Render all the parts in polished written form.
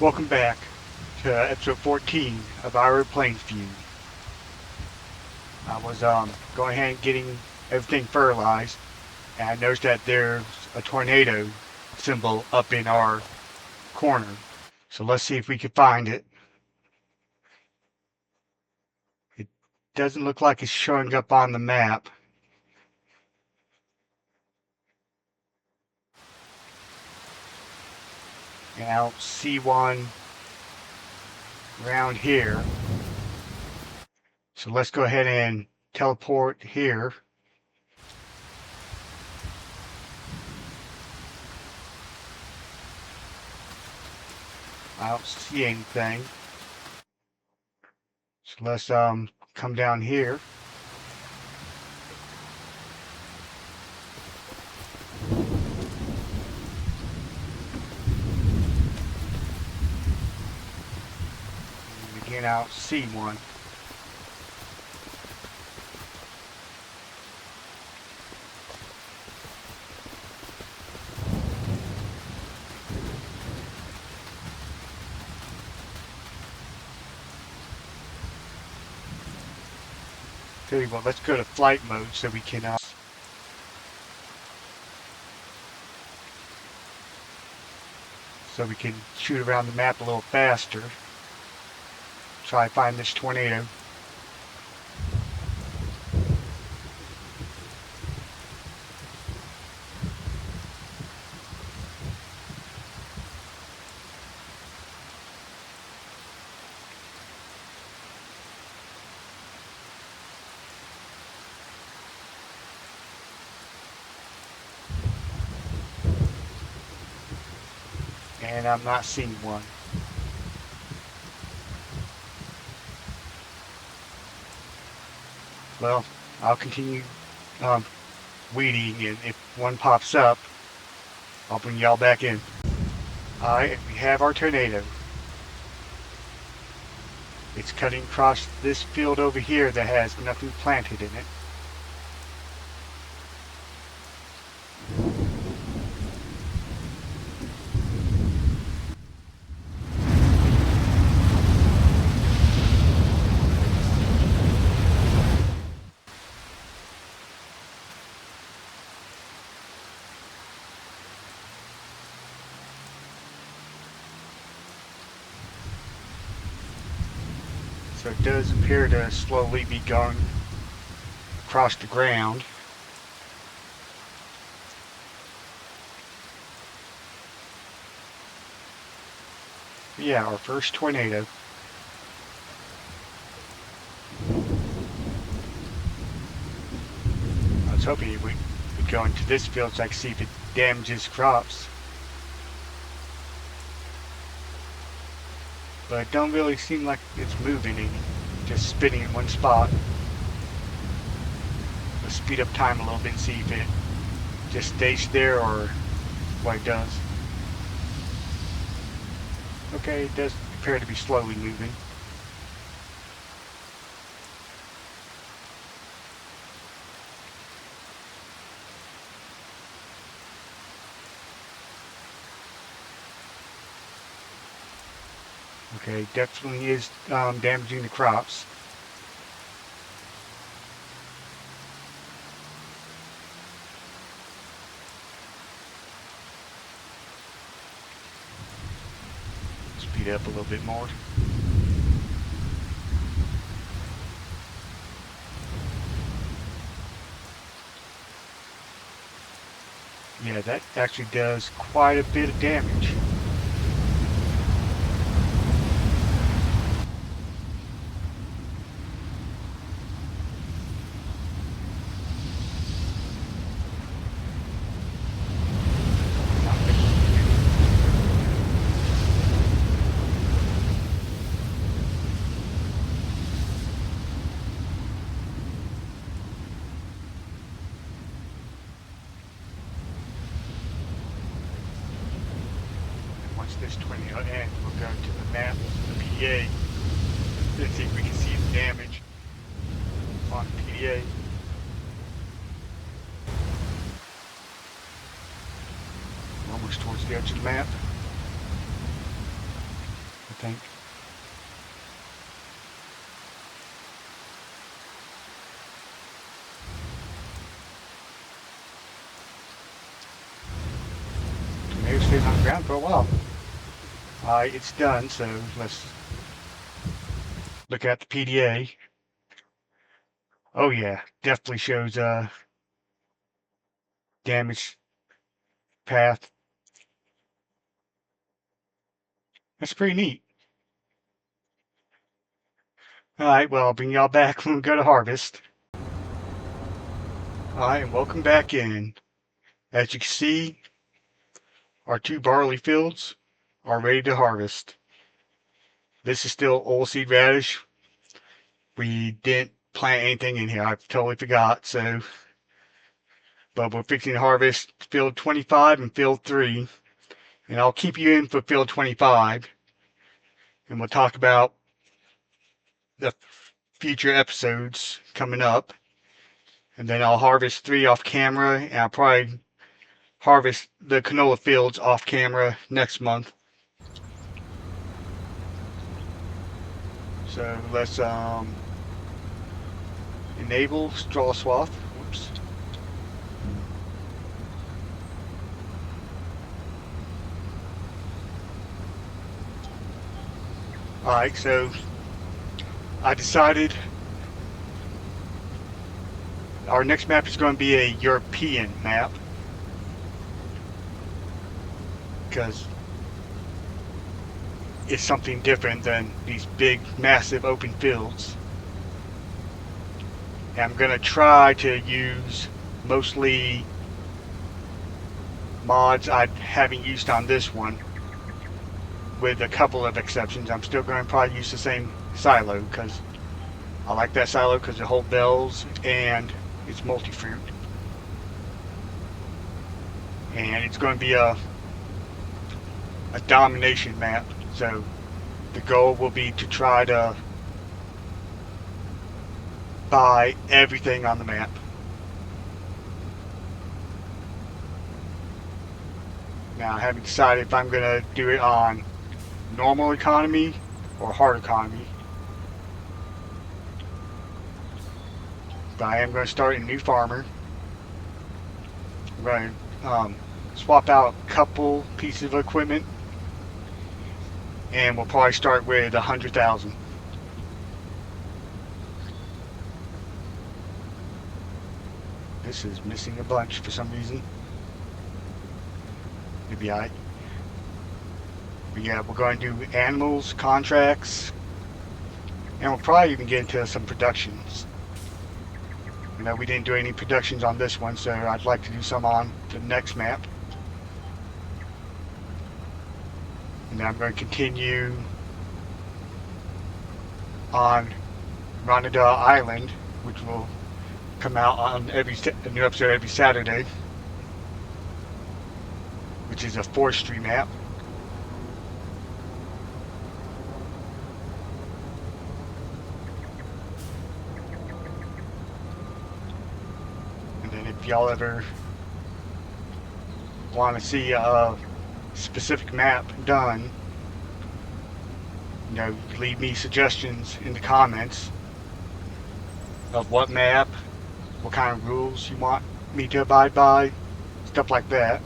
Welcome back to episode 14 of our Plains View. I was going ahead and getting everything fertilized, and I noticed that there's a tornado symbol up in our corner. So let's see if we can find it. It doesn't look like it's showing up on the map. And I don't see one around here. So let's go ahead and teleport here. I don't see anything. So let's come down here. And again, I don't see one. Tell you what, let's go to flight mode so we can shoot around the map a little faster. Try to find this tornado. And I'm not seeing one. Well, I'll continue weeding, and if one pops up, I'll bring y'all back in. Alright, we have our tornado. It's cutting across this field over here that has nothing planted in it. So it does appear to slowly be going across the ground. Yeah, our first tornado. I was hoping it would go into this field so I could see if it damages crops. But it don't really seem like it's moving any, just spinning in one spot. Let's speed up time a little bit and see if it just stays there or what it does. Okay, it does appear to be slowly moving. Okay, definitely is damaging the crops. Speed up a little bit more. Yeah, that actually does quite a bit of damage. This tornado ends, we'll go to the map, the PDA, and see if we can see the damage on the PDA. Almost towards the edge of the map. think. Maybe it stays on the ground for a while. Alright, it's done, so let's look at the PDA. Oh yeah, definitely shows damage path. That's pretty neat. Alright, well, I'll bring y'all back when we go to harvest. Alright, and welcome back in. As you can see, our 2 barley fields are ready to harvest. This is still oilseed radish. We didn't plant anything in here. I totally forgot, so. But we're fixing to harvest field 25 and field 3. And I'll keep you in for field 25. And we'll talk about the future episodes coming up. And then I'll harvest 3 off camera, and I'll probably harvest the canola fields off camera next month. So let's enable straw swath. Whoops. Alright, so I decided our next map is going to be a European map, because it's something different than these big, massive open fields. And I'm going to try to use mostly mods I haven't used on this one, with a couple of exceptions. I'm still going to probably use the same silo, because I like that silo because it holds bells and it's multi-fruit. And it's going to be a domination map, so the goal will be to try to buy everything on the map. Now I haven't decided if I'm going to do it on normal economy or hard economy, but I am going to start a new farmer. I'm going to swap out a couple pieces of equipment, and we'll probably start with 100,000. This is missing a bunch for some reason. Maybe but yeah, we're going to do animals, contracts, and we'll probably even get into some productions. You know, we didn't do any productions on this one, so I'd like to do some on the next map. And then I'm going to continue on Ronada Island, which will come out on a new episode every Saturday, which is a forestry map. And then if y'all ever want to see a specific map done, you know, leave me suggestions in the comments of what map, what kind of rules you want me to abide by, stuff like that.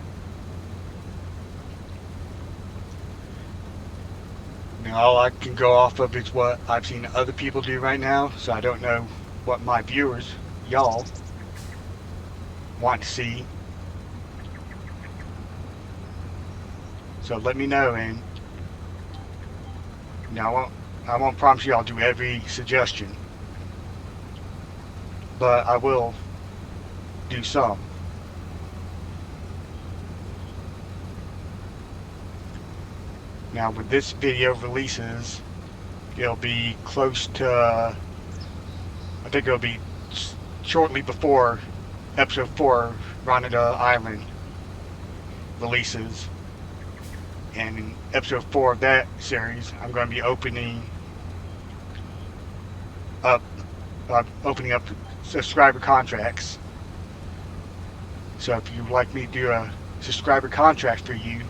You know, all I can go off of is what I've seen other people do right now, so I don't know what my viewers, y'all, want to see. So let me know, and you know, I won't promise you I'll do every suggestion, but I will do some. Now with this video releases, it'll be close to, I think it'll be shortly before episode 4 Ronada Island releases. And in episode 4 of that series, I'm going to be opening up subscriber contracts. So if you'd like me to do a subscriber contract for you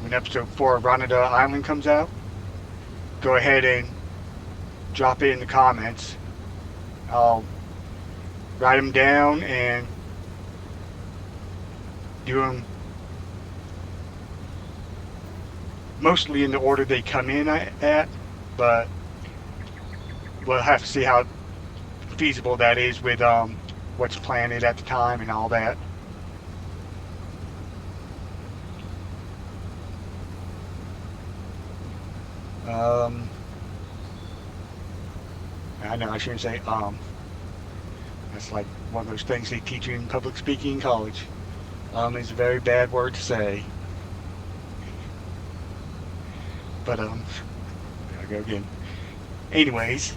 when episode 4 of Ronada Island comes out, go ahead and drop it in the comments. I'll write them down and do them mostly in the order they come in at, but we'll have to see how feasible that is with what's planted at the time and all that. I know I shouldn't say That's like one of those things they teach you in public speaking in college. Is a very bad word to say. But there I go again. Anyways,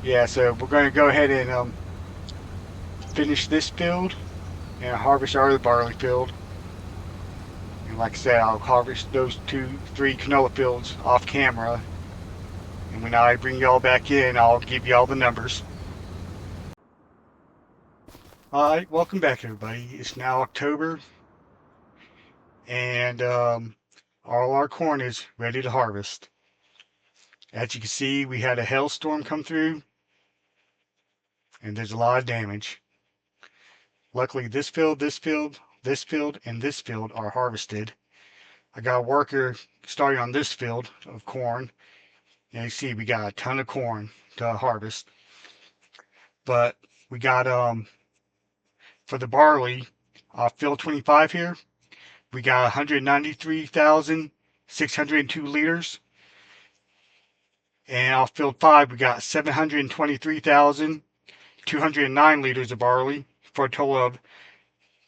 yeah. So we're going to go ahead and finish this field and harvest our other barley field. And like I said, I'll harvest those 3 canola fields off camera. And when I bring y'all back in, I'll give y'all the numbers. Alright, welcome back everybody. It's now October, and all our corn is ready to harvest. As you can see, we had a hailstorm come through, and there's a lot of damage. Luckily, this field, this field, this field, and this field are harvested. I got a worker starting on this field of corn, and you see we got a ton of corn to harvest. But we got for the barley, field 25 here, we got 193,602 liters. And off field 5, we got 723,209 liters of barley for a total of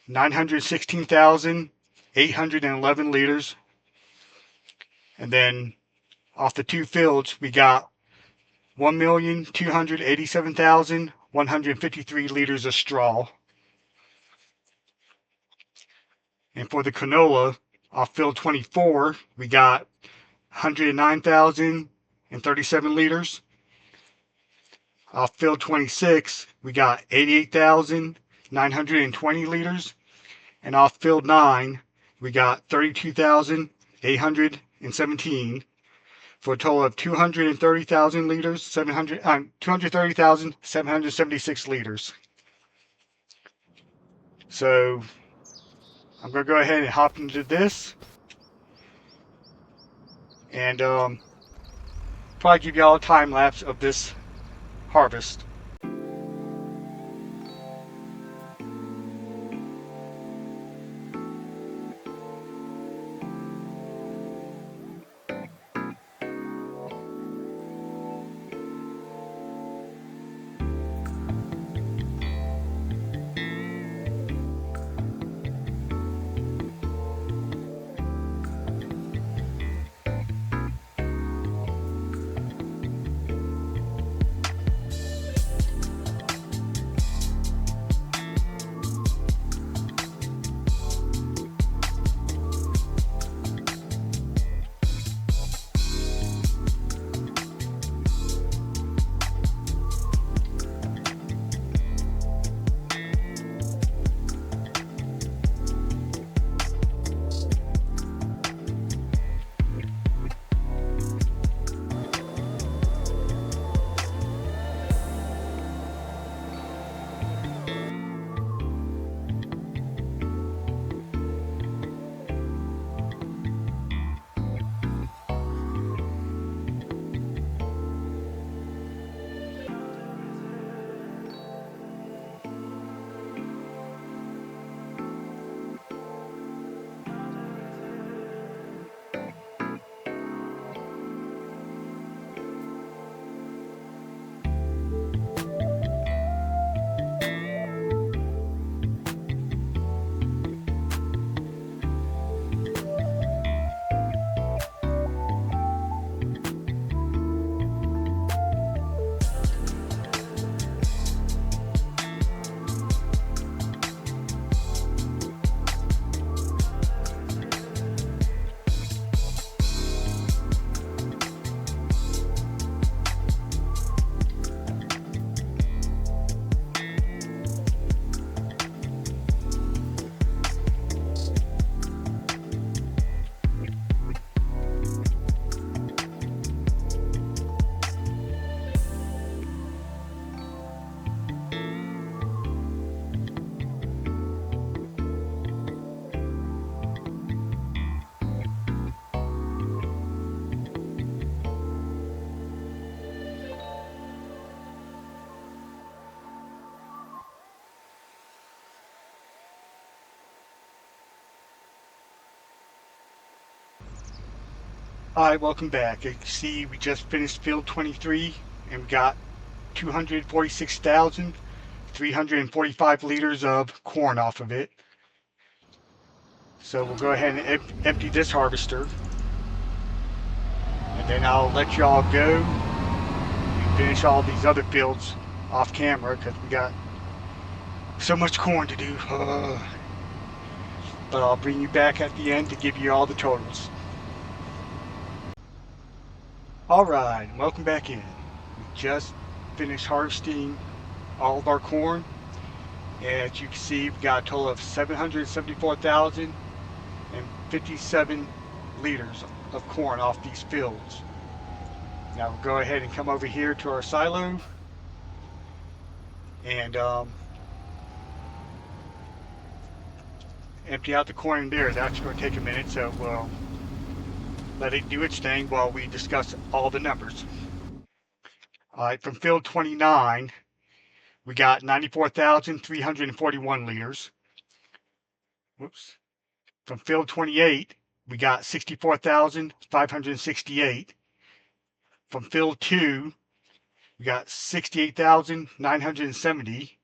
916,811 liters. And then off the 2 fields, we got 1,287,153 liters of straw. And for the canola, off field 24, we got 109,037 liters. Off field 26, we got 88,920 liters. And off field 9, we got 32,817 for a total of 230,000 liters, 230,776 liters. So I'm going to go ahead and hop into this and probably give y'all a time lapse of this harvest. Hi, welcome back. As you can see, we just finished field 23 and we got 246,345 liters of corn off of it. So we'll go ahead and empty this harvester and then I'll let y'all go and finish all these other fields off camera because we got so much corn to do. But I'll bring you back at the end to give you all the totals. All right, welcome back in. We just finished harvesting all of our corn. As you can see, we got a total of 774,057 liters of corn off these fields. Now we'll go ahead and come over here to our silo and empty out the corn in there. It's actually going to take a minute, so we'll let it do its thing while we discuss all the numbers. All right, from field 29, we got 94,341 liters. Whoops. From field 28, we got 64,568. From field 2, we got 68,970.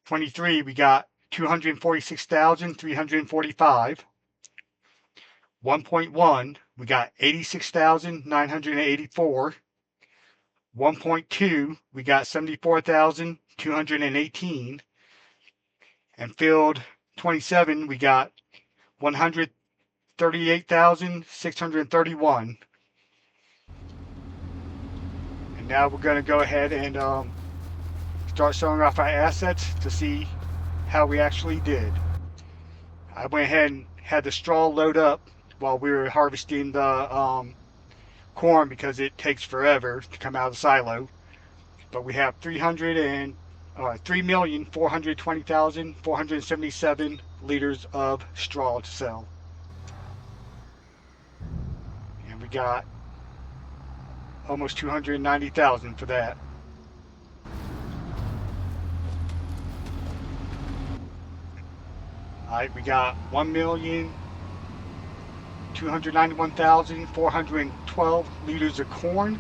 23, we got 246,345. 1.1, we got 86,984. 1.2, we got 74,218. And field 27, we got 138,631. And now we're going to go ahead and start showing off our assets to see how we actually did. I went ahead and had the straw load up while we were harvesting the corn because it takes forever to come out of the silo. But we have 3,420,477 liters of straw to sell. And we got almost 290,000 for that. All right, we got 1,291,412 liters of corn.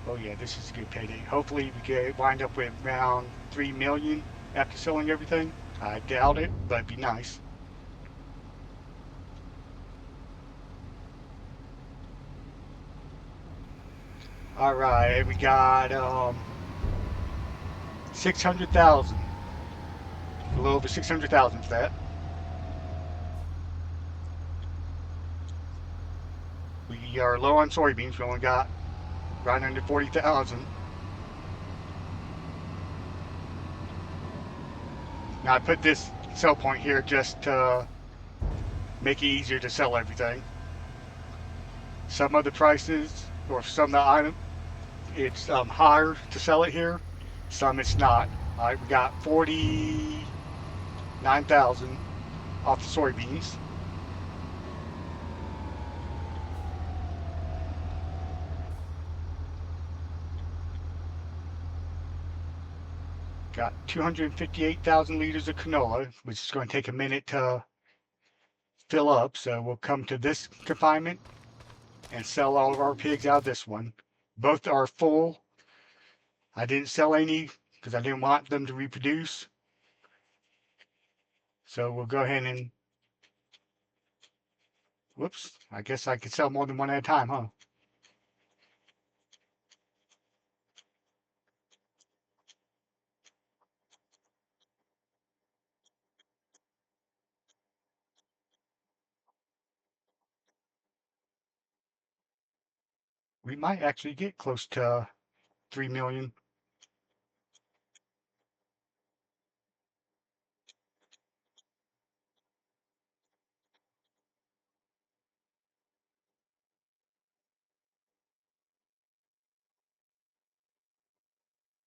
Oh yeah, this is a good payday. Hopefully we get wind up with around 3 million after selling everything. I doubt it, but it'd be nice. All right, we got 600,000, a little over 600,000 for that. We are low on soybeans. We only got right under 40,000. Now I put this sell point here just to make it easier to sell everything. Some of the prices, or some of the items, it's higher to sell it here. Some it's not. All right, we got 49,000 off the soybeans. Got 258,000 liters of canola, which is going to take a minute to fill up. So we'll come to this confinement and sell all of our pigs out of this one. Both are full. I didn't sell any because I didn't want them to reproduce. So we'll go ahead and, whoops, I guess I could sell more than one at a time, huh? We might actually get close to 3 million.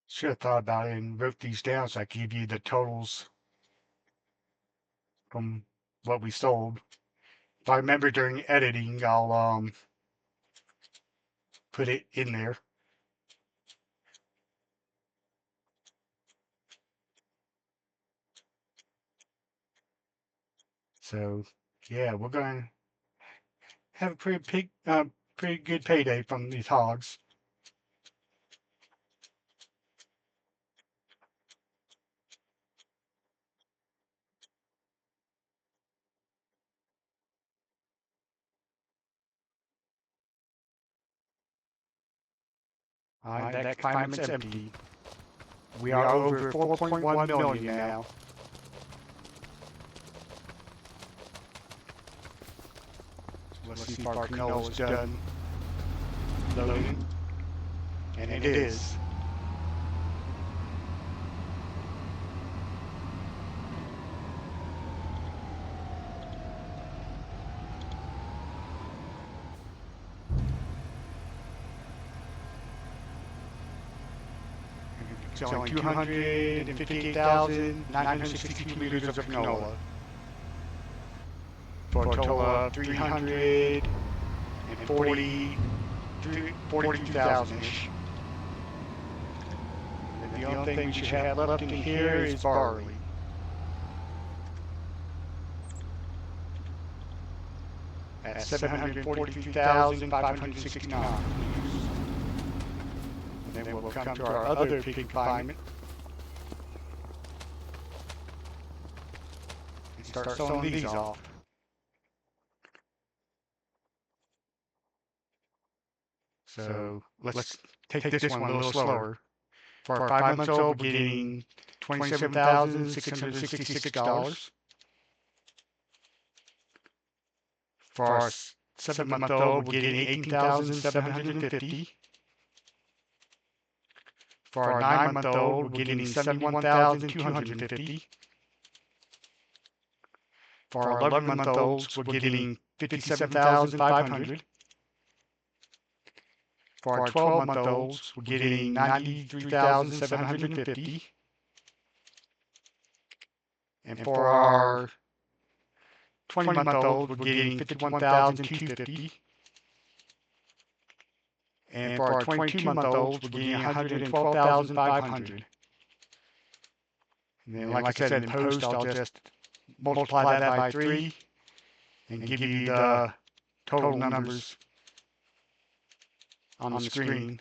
Should have thought about it and wrote these down so I could give you the totals from what we sold. If I remember during editing, I'll put it in there. So yeah, we're going to have a pretty good payday from these hogs. That confinement's empty. We are over 4.1 million now. Let's see if our canola's done loading. And it is. Selling 258,962 liters of canola for a total of 342,000-ish. The only thing we should have left in here is barley. At 743,569. And then we'll come to our other pig confinement and start selling these off. So let's take this one a little slower. For our 5 months old, we're getting $27,666. For our 7 month old, we're getting $18,750. For our 9 month old, we're getting $71,250. For our 11 month olds, we're getting $57,500. For our 12 month olds, we're getting $93,750. And for our 20 month olds, we're getting $51,250. And for our 22 month olds, we're getting $112,500. And then, like I said, in post, I'll just multiply that by 3 and give you the total numbers on the screen.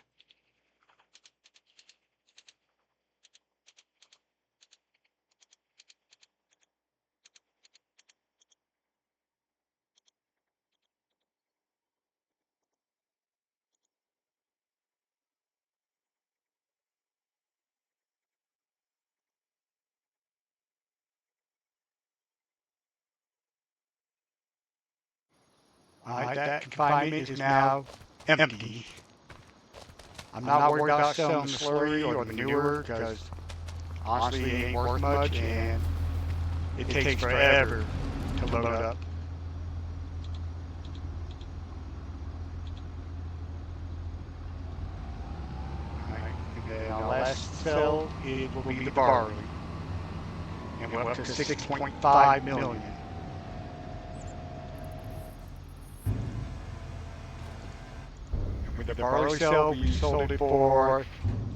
Alright, that confinement is now empty. I'm not worried about selling the slurry or the manure because honestly it ain't worth much and it takes forever to load up. Alright, and then our last sell it will be the barley. And we're up to 6.5 million. The barley sale, we sold it for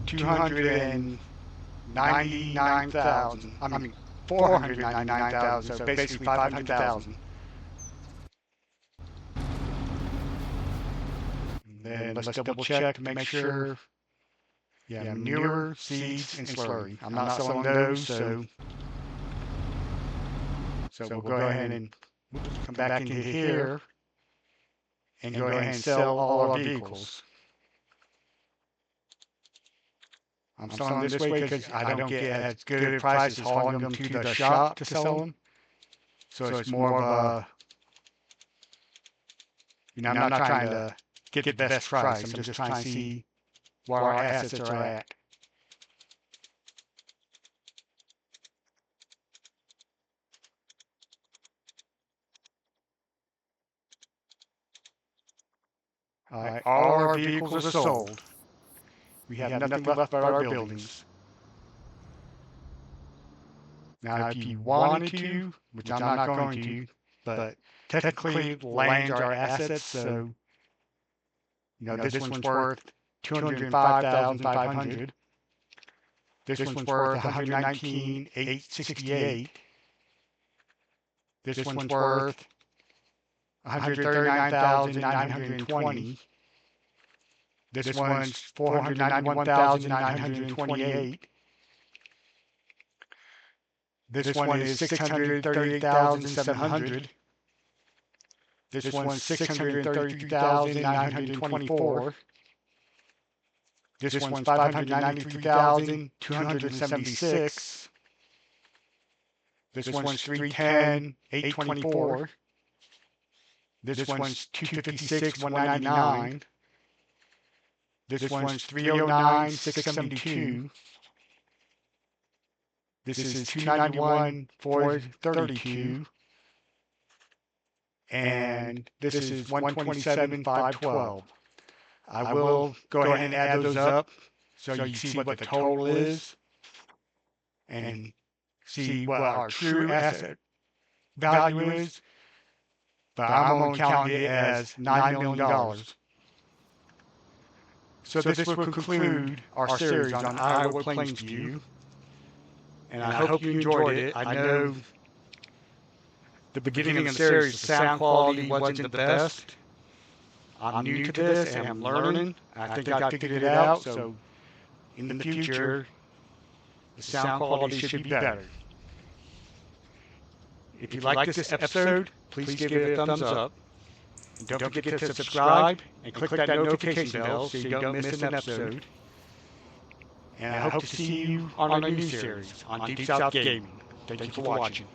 499,000, so basically 500,000. Then let's double check to make sure. Yeah, manure, seeds, and slurry. I'm not selling those, so we'll go ahead and come back into here and go ahead and sell all our vehicles. I'm selling this way because I don't get as good a price as hauling them to the shop to sell them. So it's more of a, I'm not trying to get the best price. I'm just trying to see where our assets are at. Alright, all our vehicles are sold. We have nothing left but our buildings. Now, if you wanted to, which I'm not going to, but technically lands are assets, so this one's worth 205,500. This one's worth 119,868. This one's worth 139,920. This one's 491,928. This one is 638,700. This one's 633,924. This one's 593,276. This one's 310,824. This one's 256,199. This one's 309,672. This is 291,432. And this is 127,512. I will go ahead and add those up so you see what the total is and see what our true asset value is. But I'm only counting it as $9 million. So this will conclude our series on Iowa Plains View. And I hope you enjoyed it. I know the beginning of the series, the sound quality wasn't the best. I'm new to this and I'm learning. I think I figured it out. So in the future, the sound quality should be better. If you like this episode, please give it a thumbs up. And don't forget to subscribe and click that notification bell so you don't miss an episode. And I hope to see you on our new series on Deep South Gaming. Thank you for watching.